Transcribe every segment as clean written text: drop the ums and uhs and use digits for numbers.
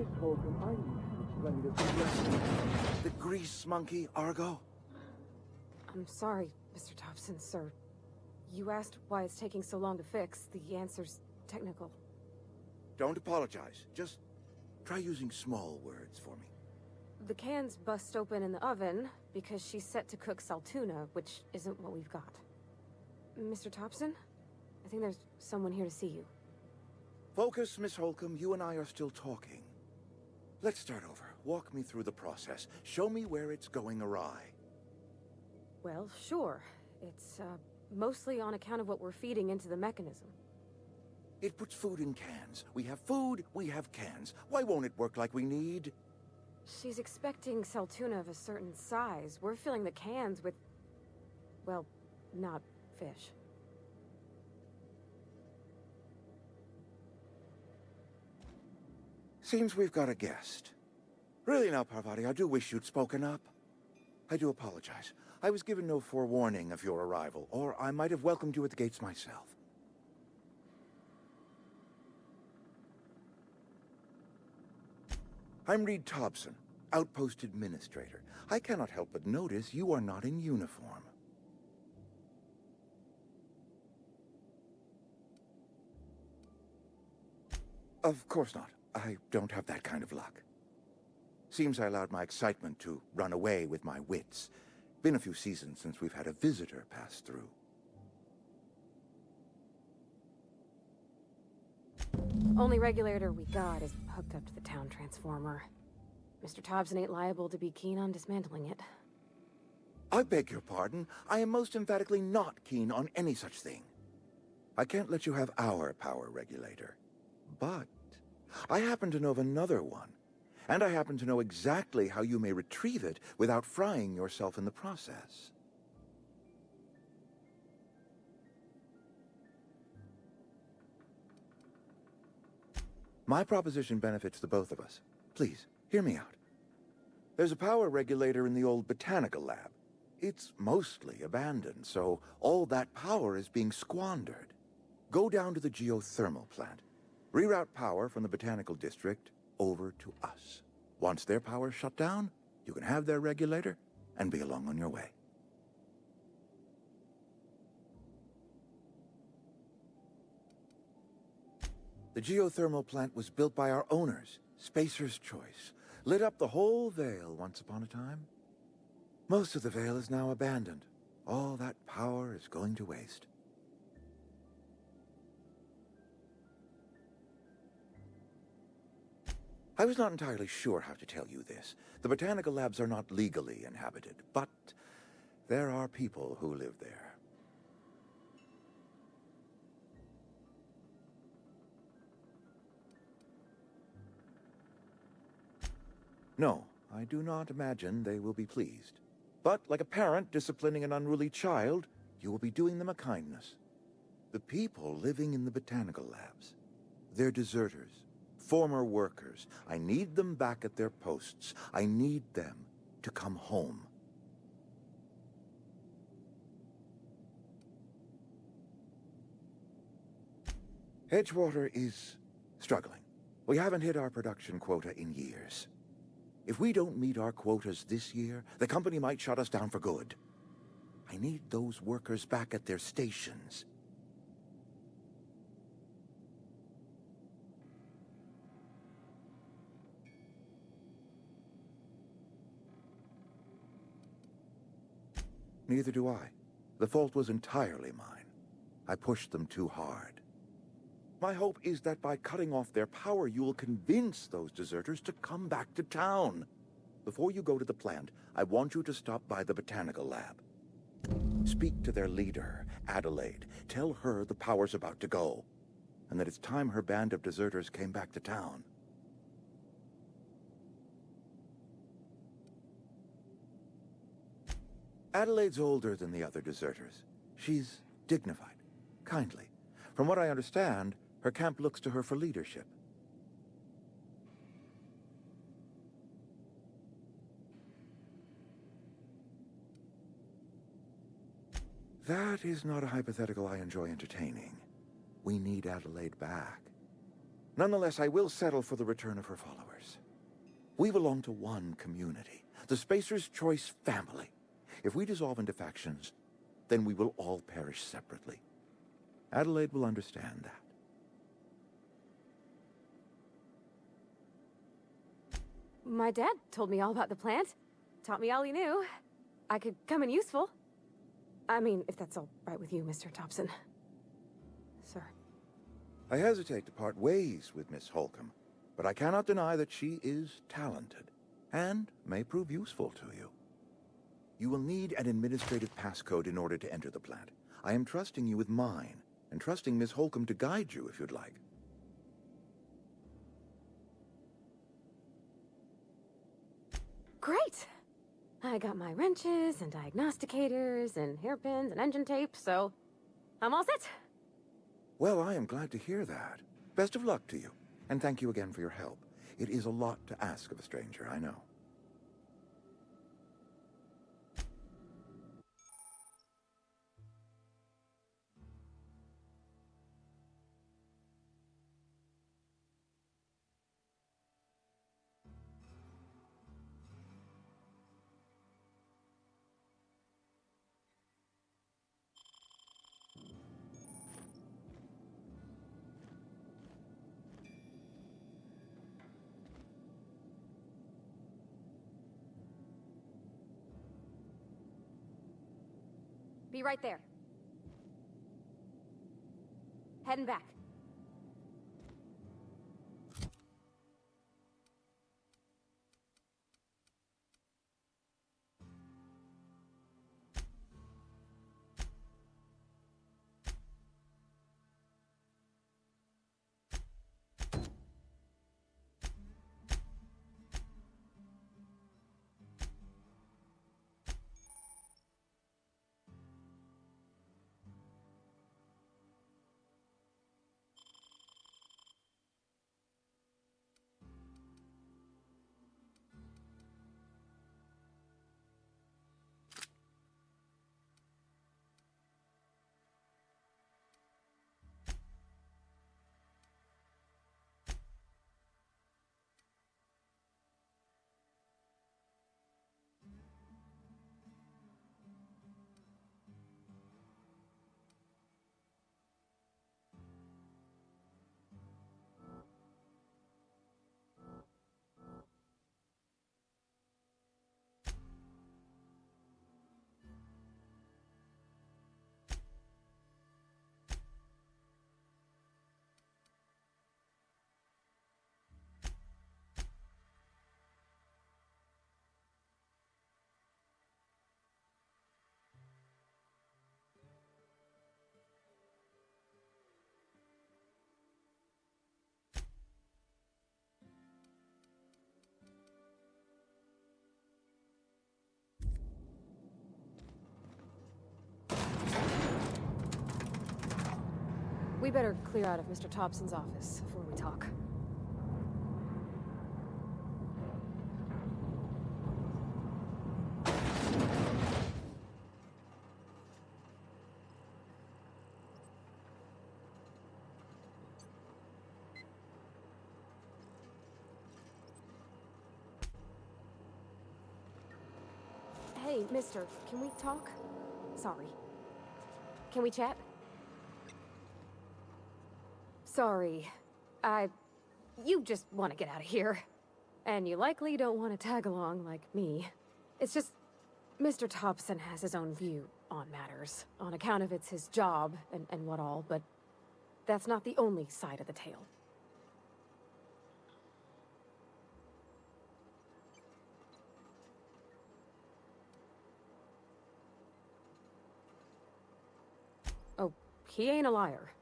Miss Holcomb, I need to explain this. The grease monkey, Argo? I'm sorry, Mr. Thompson, sir. You asked why it's taking so long to fix. The answer's technical. Don't apologize. Just try using small words for me. The cans bust open in the oven because she's set to cook saltuna, which isn't what we've got. Mr. Thompson? I think there's someone here to see you. Focus, Miss Holcomb. You and I are still talking. Let's start over. Walk me through the process. Show me where it's going awry. Well, sure. It's, mostly on account of what we're feeding into the mechanism. It puts food in cans. We have food, we have cans. Why won't it work like we need? She's expecting saltuna of a certain size. We're filling the cans with, well, not fish. Seems we've got a guest. Really now, Parvati, I do wish you'd spoken up. I do apologize. I was given no forewarning of your arrival, or I might have welcomed you at the gates myself. I'm Reed Thompson, Outpost Administrator. I cannot help but notice you are not in uniform. Of course not. I don't have that kind of luck. Seems I allowed my excitement to run away with my wits. Been a few seasons since we've had a visitor pass through. Only regulator we got is hooked up to the town transformer. Mr. Thompson ain't liable to be keen on dismantling it. I beg your pardon. I am most emphatically not keen on any such thing. I can't let you have our power regulator. But I happen to know of another one. And I happen to know exactly how you may retrieve it without frying yourself in the process. My proposition benefits the both of us. Please, hear me out. There's a power regulator in the old botanical lab. It's mostly abandoned, so all that power is being squandered. Go down to the geothermal plant. Reroute power from the botanical district over to us. Once their power's shut down, you can have their regulator and be along on your way. The geothermal plant was built by our owners, Spacer's Choice. Lit up the whole Vale once upon a time. Most of the Vale is now abandoned. All that power is going to waste. I was not entirely sure how to tell you this. The botanical labs are not legally inhabited, but there are people who live there. No, I do not imagine they will be pleased. But like a parent disciplining an unruly child, you will be doing them a kindness. The people living in the botanical labs, they're deserters. Former workers. I need them back at their posts. I need them to come home. Edgewater is struggling. We haven't hit our production quota in years. If we don't meet our quotas this year, the company might shut us down for good. I need those workers back at their stations. Neither do I. The fault was entirely mine. I pushed them too hard. My hope is that by cutting off their power, you will convince those deserters to come back to town. Before you go to the plant, I want you to stop by the botanical lab. Speak to their leader, Adelaide. Tell her the power's about to go, and that it's time her band of deserters came back to town. Adelaide's older than the other deserters. She's dignified, kindly. From what I understand, her camp looks to her for leadership. That is not a hypothetical I enjoy entertaining. We need Adelaide back. Nonetheless, I will settle for the return of her followers. We belong to one community, the Spacer's Choice family. If we dissolve into factions, then we will all perish separately. Adelaide will understand that. My dad told me all about the plant. Taught me all he knew. I could come in useful. I mean, if that's all right with you, Mr. Thompson. Sir. I hesitate to part ways with Miss Holcomb, but I cannot deny that she is talented, and may prove useful to you. You will need an administrative passcode in order to enter the plant. I am trusting you with mine, and trusting Miss Holcomb to guide you if you'd like. Great! I got my wrenches and diagnosticators and hairpins and engine tape, so I'm all set. Well, I am glad to hear that. Best of luck to you, and thank you again for your help. It is a lot to ask of a stranger, I know. Be right there. Heading back. We better clear out of Mr. Thompson's office before we talk. Hey, mister, can we talk? Sorry. Can we chat? Sorry. You just want to get out of here. And you likely don't want to tag along like me. It's just, Mr. Thompson has his own view on matters, on account of it's his job and what all, but that's not the only side of the tale. Oh, he ain't a liar.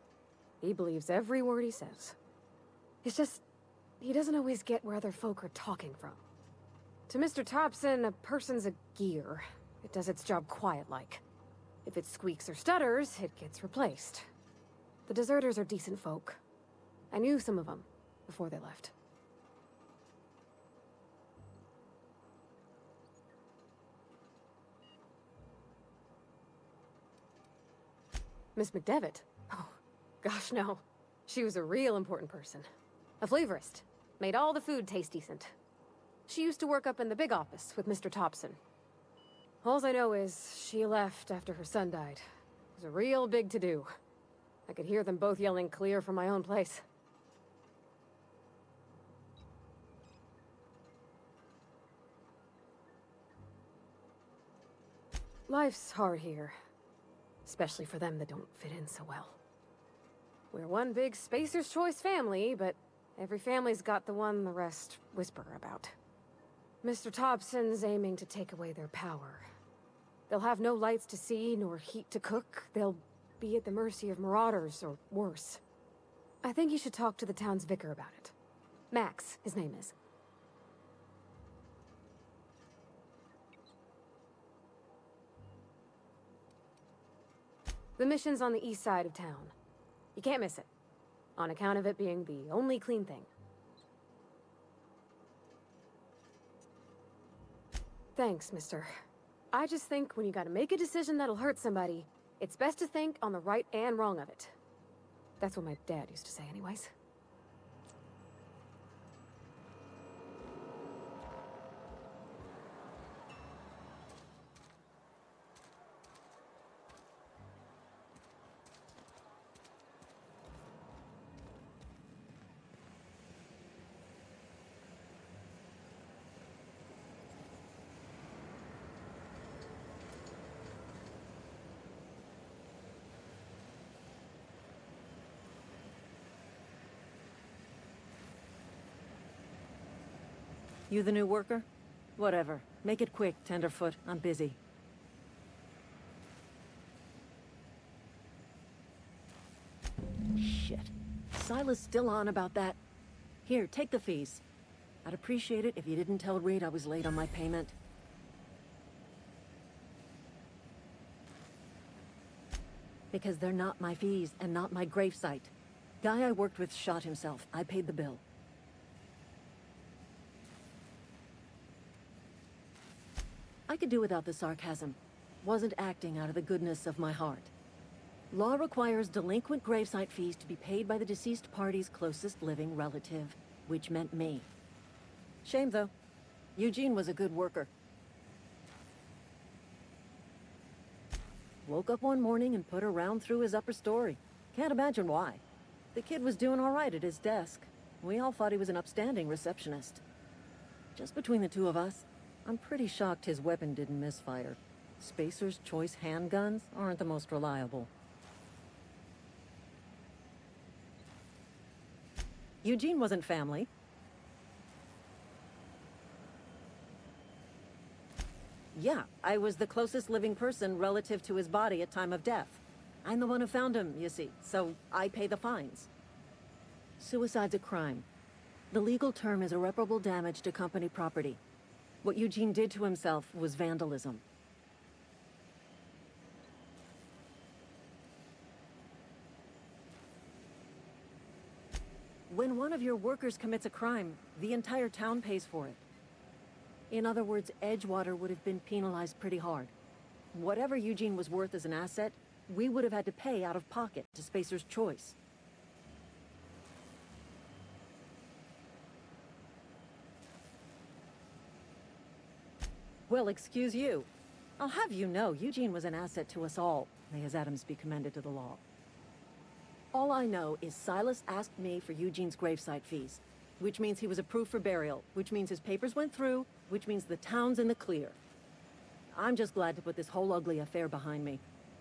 He believes every word he says. It's just, he doesn't always get where other folk are talking from. To Mr. Thompson, a person's a gear. It does its job quiet-like. If it squeaks or stutters, it gets replaced. The deserters are decent folk. I knew some of them before they left. Miss McDevitt? Oh, gosh, no. She was a real important person. A flavorist. Made all the food taste decent. She used to work up in the big office with Mr. Thompson. Alls I know is she left after her son died. It was a real big to-do. I could hear them both yelling clear from my own place. Life's hard here. Especially for them that don't fit in so well. We're one big Spacer's Choice family, but every family's got the one the rest whisper about. Mr. Thompson's aiming to take away their power. They'll have no lights to see, nor heat to cook. They'll be at the mercy of marauders, or worse. I think you should talk to the town's vicar about it. Max, his name is. The mission's on the east side of town. You can't miss it, on account of it being the only clean thing. Thanks, mister. I just think when you gotta make a decision that'll hurt somebody, it's best to think on the right and wrong of it. That's what my dad used to say anyways. You the new worker? Whatever. Make it quick, Tenderfoot. I'm busy. Shit. Silas still on about that. Here, take the fees. I'd appreciate it if you didn't tell Reed I was late on my payment. Because they're not my fees and not my gravesite. Guy I worked with shot himself. I paid the bill. I could do without the sarcasm. Wasn't acting out of the goodness of my heart. Law requires delinquent gravesite fees to be paid by the deceased party's closest living relative, which meant me. Shame, though. Eugene was a good worker. Woke up one morning and put a round through his upper story. Can't imagine why. The kid was doing all right at his desk. We all thought he was an upstanding receptionist. Just between the two of us, I'm pretty shocked his weapon didn't misfire. Spacer's Choice handguns aren't the most reliable. Eugene wasn't family. Yeah, I was the closest living person relative to his body at time of death. I'm the one who found him, you see, so I pay the fines. Suicide's a crime. The legal term is irreparable damage to company property. What Eugene did to himself was vandalism. When one of your workers commits a crime, the entire town pays for it. In other words, Edgewater would have been penalized pretty hard. Whatever Eugene was worth as an asset, we would have had to pay out of pocket to Spacer's Choice. Well, excuse you. I'll have you know, Eugene was an asset to us all. May his atoms be commended to the law. All I know is Silas asked me for Eugene's gravesite fees, which means he was approved for burial, which means his papers went through, which means the town's in the clear. I'm just glad to put this whole ugly affair behind me.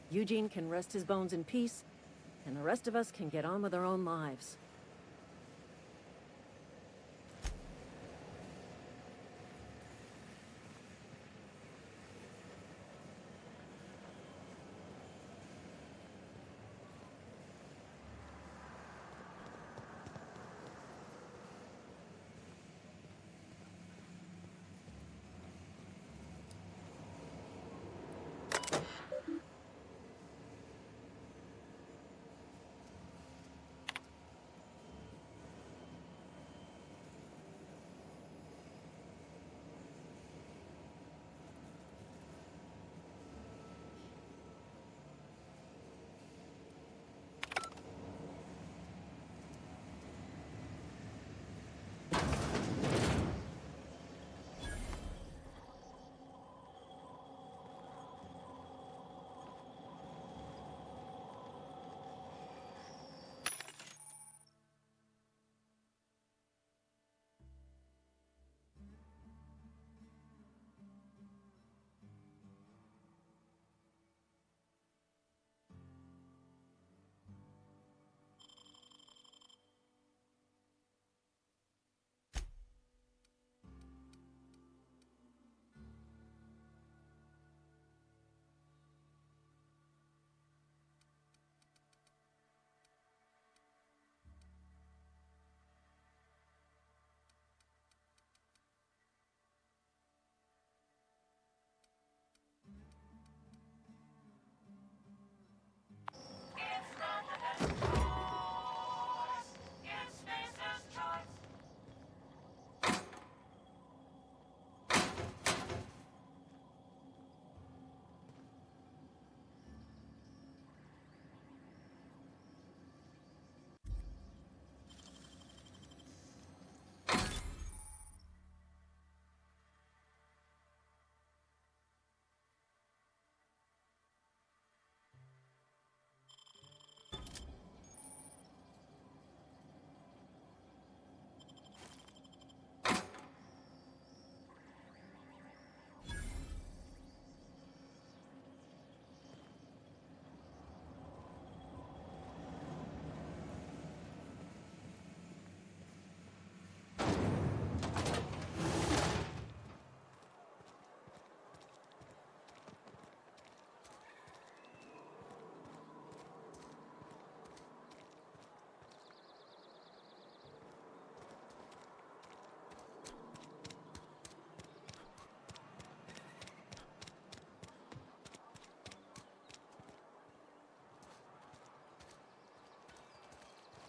Eugene can rest his bones in peace, and the rest of us can get on with our own lives.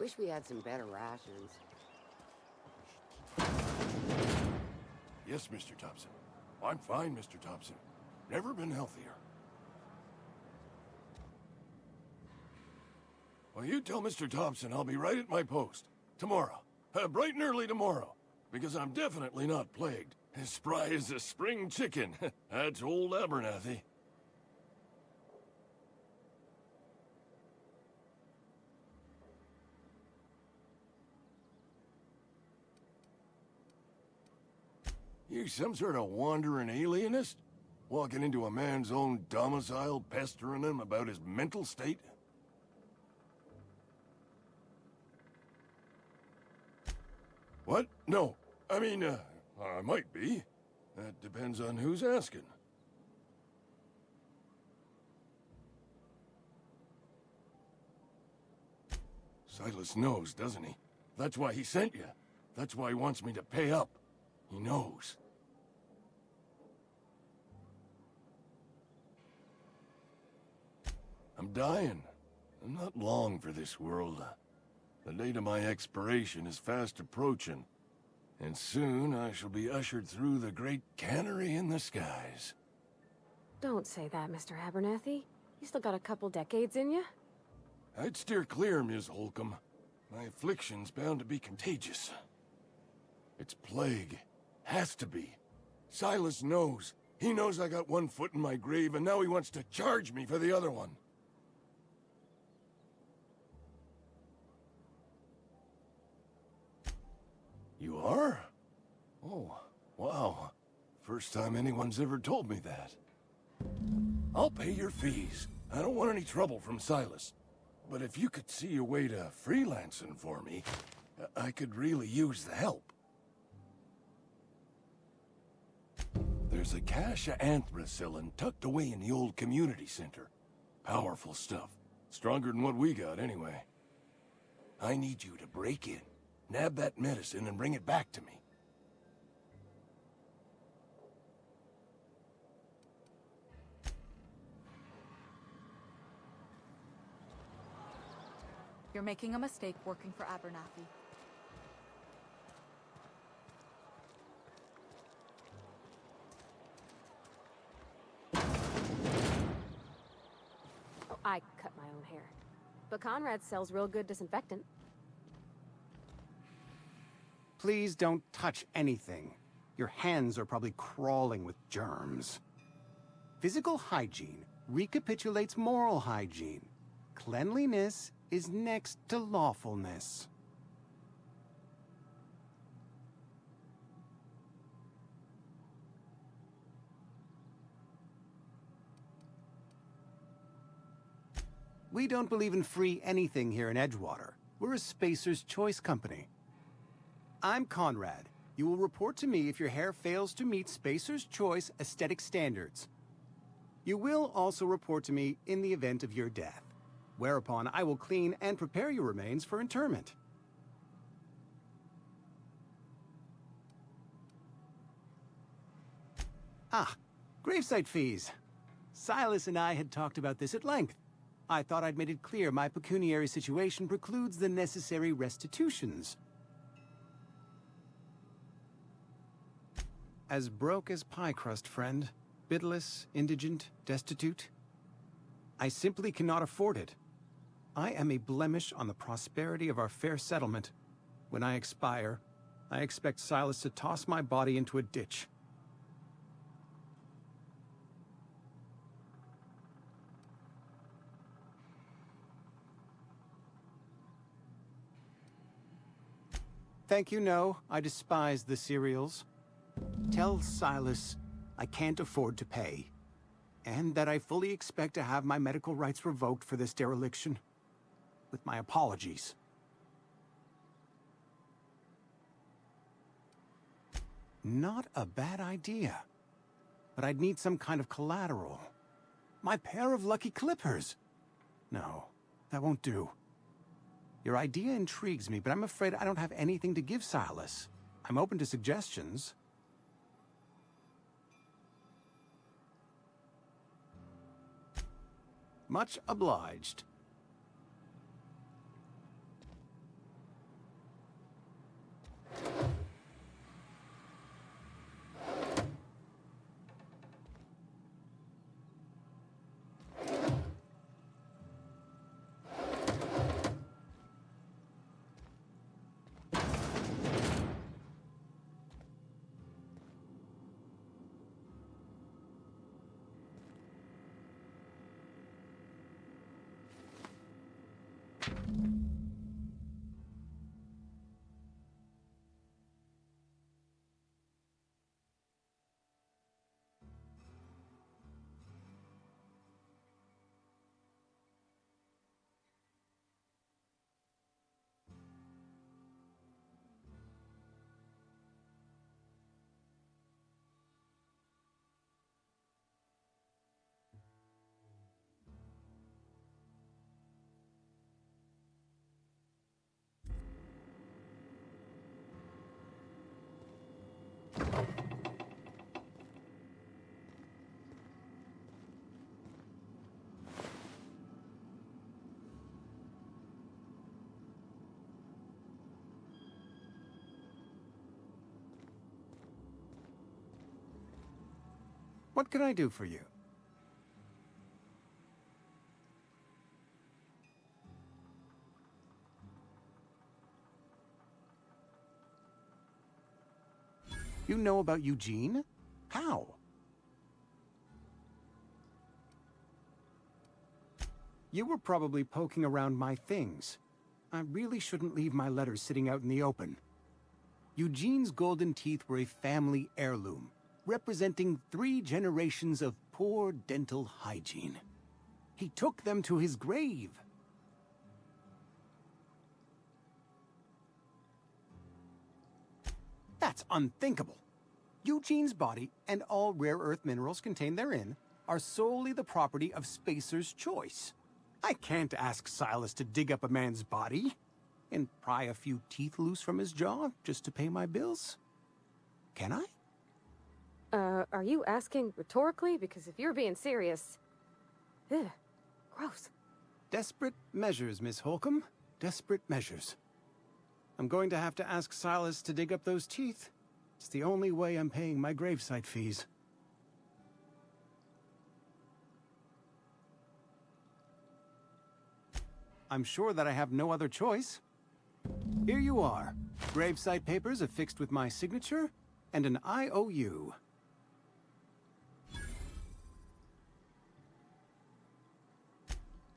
Wish we had some better rations. Yes, Mr. Thompson. I'm fine, Mr. Thompson. Never been healthier. Well, you tell Mr. Thompson I'll be right at my post. Tomorrow. Bright and early tomorrow. Because I'm definitely not plagued. As spry as a spring chicken. That's old Abernathy. You some sort of wandering alienist? Walking into a man's own domicile, pestering him about his mental state? What? No. I mean, I might be. That depends on who's asking. Silas knows, doesn't he? That's why he sent you. That's why he wants me to pay up. He knows. I'm dying. I'm not long for this world. The date of my expiration is fast approaching, and soon I shall be ushered through the great cannery in the skies. Don't say that, Mr. Abernathy. You still got a couple decades in you. I'd steer clear, Ms. Holcomb. My affliction's bound to be contagious. It's plague. Has to be. Silas knows. He knows I got one foot in my grave, and now he wants to charge me for the other one. You are? Oh, wow. First time anyone's ever told me that. I'll pay your fees. I don't want any trouble from Silas. But if you could see a way to freelancing for me, I could really use the help. There's a cache of anthracillin tucked away in the old community center. Powerful stuff. Stronger than what we got, anyway. I need you to break in, nab that medicine, and bring it back to me. You're making a mistake working for Abernathy. Oh, I cut my own hair. But Conrad sells real good disinfectant. Please don't touch anything. Your hands are probably crawling with germs. Physical hygiene recapitulates moral hygiene. Cleanliness is next to lawfulness. We don't believe in free anything here in Edgewater. We're a Spacer's Choice company. I'm Conrad. You will report to me if your hair fails to meet Spacer's Choice aesthetic standards. You will also report to me in the event of your death, whereupon I will clean and prepare your remains for interment. Ah, gravesite fees. Silas and I had talked about this at length. I thought I'd made it clear my pecuniary situation precludes the necessary restitutions. As broke as pie crust, friend. Bidless, indigent, destitute. I simply cannot afford it. I am a blemish on the prosperity of our fair settlement. When I expire, I expect Silas to toss my body into a ditch. Thank you, no. I despise the cereals. Tell Silas I can't afford to pay, and that I fully expect to have my medical rights revoked for this dereliction. With my apologies. Not a bad idea. But I'd need some kind of collateral. My pair of lucky clippers. No, that won't do. Your idea intrigues me, but I'm afraid I don't have anything to give Silas. I'm open to suggestions. Much obliged. What can I do for you? You know about Eugene? How? You were probably poking around my things. I really shouldn't leave my letters sitting out in the open. Eugene's golden teeth were a family heirloom, representing 3 generations of poor dental hygiene. He took them to his grave. That's unthinkable. Eugene's body and all rare earth minerals contained therein are solely the property of Spacer's choice. I can't ask Silas to dig up a man's body and pry a few teeth loose from his jaw just to pay my bills. Can I? Are you asking rhetorically? Because if you're being serious... Ugh, gross. Desperate measures, Miss Holcomb. Desperate measures. I'm going to have to ask Silas to dig up those teeth. It's the only way I'm paying my gravesite fees. I'm sure that I have no other choice. Here you are. Gravesite papers affixed with my signature and an IOU.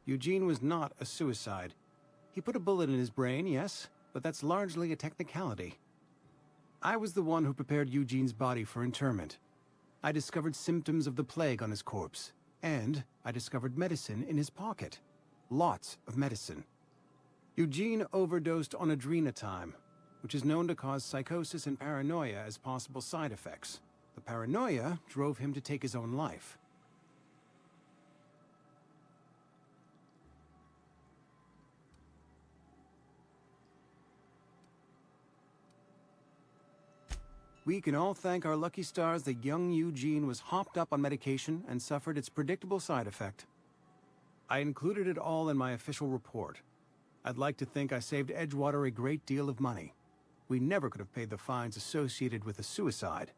Eugene was not a suicide. He put a bullet in his brain, yes, but that's largely a technicality. I was the one who prepared Eugene's body for interment. I discovered symptoms of the plague on his corpse, and I discovered medicine in his pocket. Lots of medicine. Eugene overdosed on adrenatime, which is known to cause psychosis and paranoia as possible side effects. The paranoia drove him to take his own life. We can all thank our lucky stars that young Eugene was hopped up on medication and suffered its predictable side effect. I included it all in my official report. I'd like to think I saved Edgewater a great deal of money. We never could have paid the fines associated with a suicide.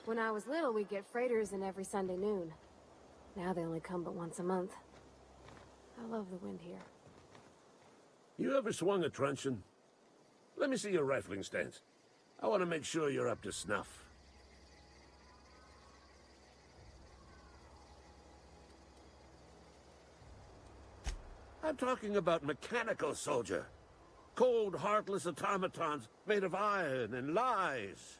When I was little, we'd get freighters in every Sunday noon. Now they only come but once a month. I love the wind here. You ever swung a truncheon? Let me see your rifling stance. I want to make sure you're up to snuff. I'm talking about mechanical soldier. Cold, heartless automatons made of iron and lies.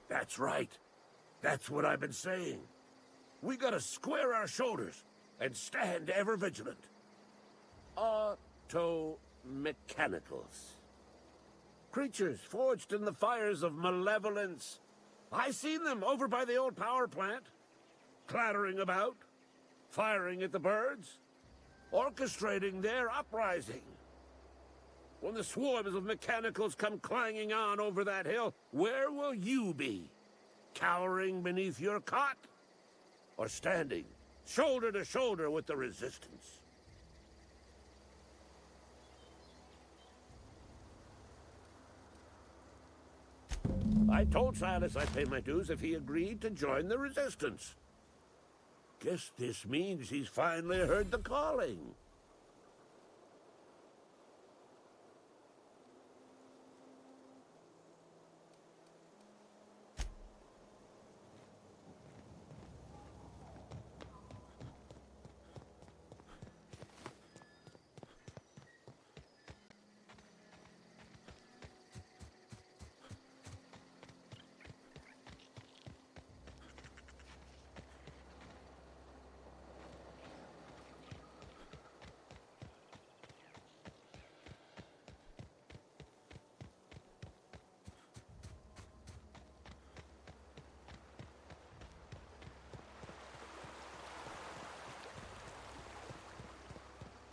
That's right. That's what I've been saying. We gotta square our shoulders and stand ever vigilant. Auto-mechanicals. Creatures forged in the fires of malevolence. I seen them over by the old power plant, clattering about, firing at the birds, orchestrating their uprising. When the swarms of mechanicals come clanging on over that hill, where will you be? Cowering beneath your cot? Or standing, shoulder to shoulder with the resistance? I told Silas I'd pay my dues if he agreed to join the resistance. Guess this means he's finally heard the calling.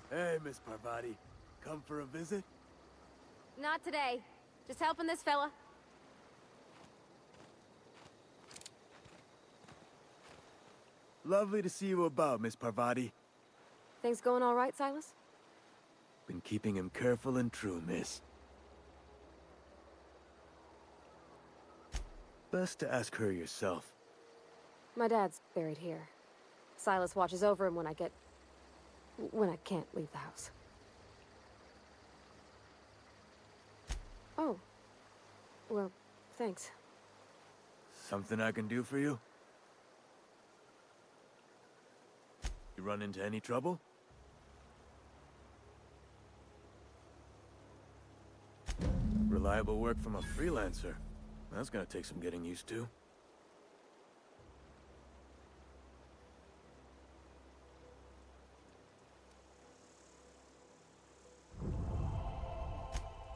Hey, Miss Parvati. Come for a visit? Not today. Just helping this fella. Lovely to see you about, Miss Parvati. Things going all right, Silas? Been keeping him careful and true, miss. Best to ask her yourself. My dad's buried here. Silas watches over him when I can't leave the house. Oh. Well, thanks. Something I can do for you? You run into any trouble? Reliable work from a freelancer. That's gonna take some getting used to.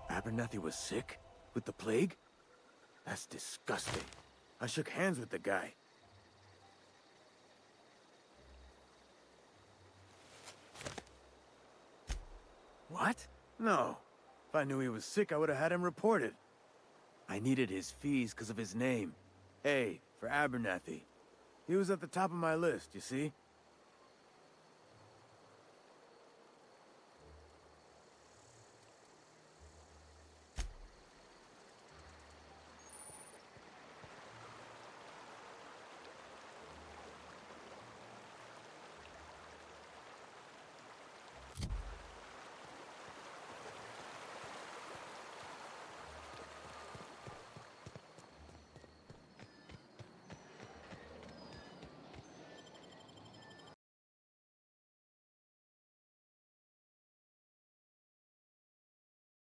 Abernathy was sick? With the plague? That's disgusting. I shook hands with the guy. What? No. If I knew he was sick, I would have had him reported. I needed his fees because of his name. A, for Abernathy. He was at the top of my list, you see?